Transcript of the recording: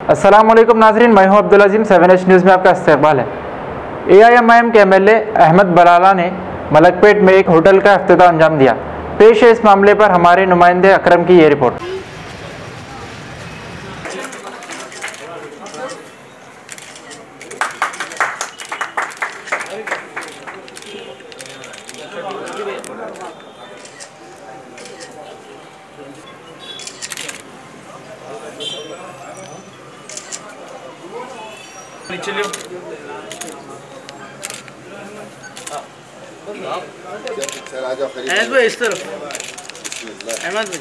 अस्सलाम वालेकुम नाज़रीन, मैं हूं अब्दुल अजीम। 7H न्यूज़ में आपका इस्तकबाल है। AIMIM के MLA अहमद बलाला ने मलकपेट में एक होटल का इफ्तिताह अंजाम दिया। पेश है इस मामले पर हमारे नुमाइंदे अकरम की ये रिपोर्ट। चलिए अहमद भाई इस तरफ, अहमद भाई